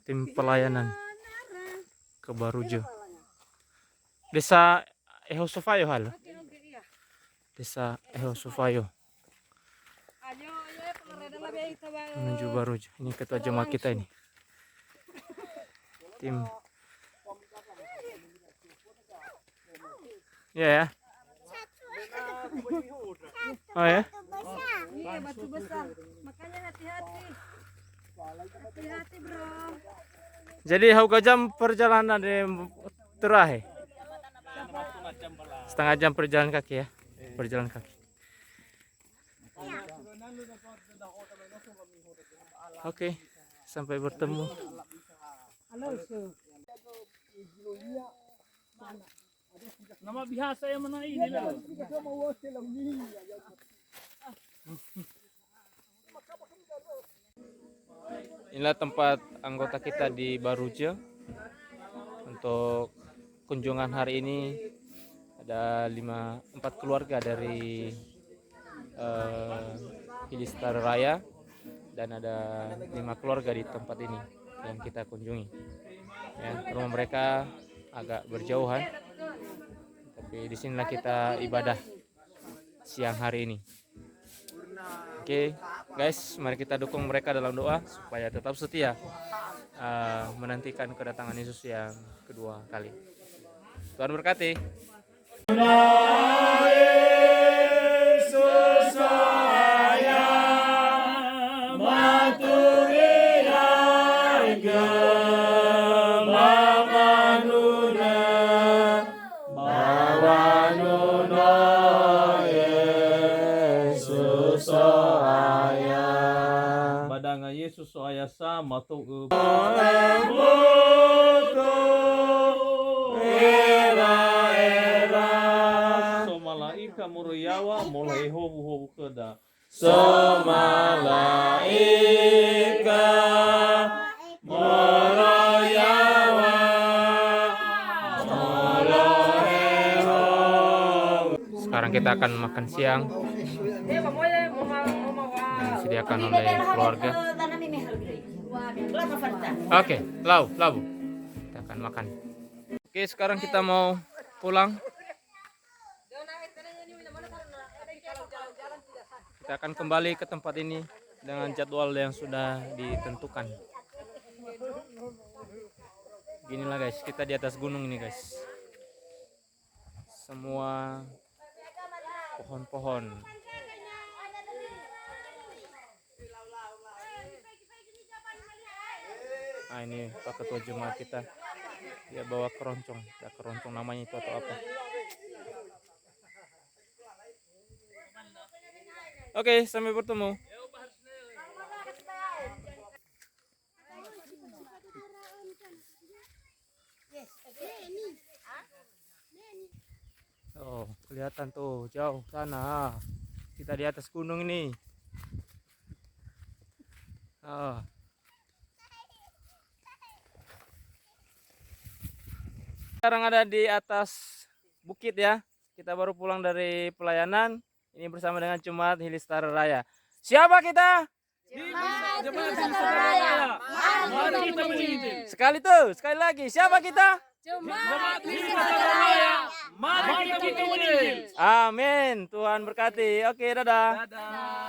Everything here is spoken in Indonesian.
Tim pelayanan ke Barujo. Desa Eho Sufayo halo. Desa Eho Sufayo. Menuju Barujo. Ini ketua jemaat kita ini. Tim. Ya. Oh ya. Iya, batu besar. Makanya hati-hati. Hati-hati, bro. Jadi hau jam perjalanan di terakhir. Setengah jam perjalanan kaki ya. Perjalanan kaki. Oke, sampai bertemu. Nama biasa yang mana ini lah. Inilah tempat anggota kita di Barujo. Untuk kunjungan hari ini ada 4 keluarga dari Hilistar Raya dan ada 5 keluarga di tempat ini yang kita kunjungi. Ya, rumah mereka agak berjauhan, tapi disinilah kita ibadah siang hari ini. Oke, guys, mari kita dukung mereka dalam doa supaya tetap setia menantikan kedatangan Yesus yang kedua kali. Tuhan berkati. Badanga Yesus soaya sama tu so malaika muriyawa mulai hobu keda So malaika moroyawa sekarang kita akan makan siang yang disediakan oleh keluarga. Oke, labu kita akan makan. Oke, sekarang kita mau pulang. Kita akan kembali ke tempat ini dengan jadwal yang sudah ditentukan. Ginilah guys, kita di atas gunung ini guys. Semua pohon-pohon. Nah, ini Pak Ketua Jemaat kita. Dia bawa keroncong. Ya, keroncong namanya itu atau apa? Oke, sampai bertemu. Oh, kelihatan tuh jauh sana. Kita di atas gunung ini. Oh. Sekarang ada di atas bukit ya. Kita baru pulang dari pelayanan. Ini bersama dengan Jemaat Hilistar Raya. Siapa kita? Jemaat Hilistar Raya. Mari kita menginjil. Sekali lagi. Siapa kita? Jemaat Hilistar Raya. Mari kita menginjil. Amin. Tuhan berkati. Oke, dadah. Dadah.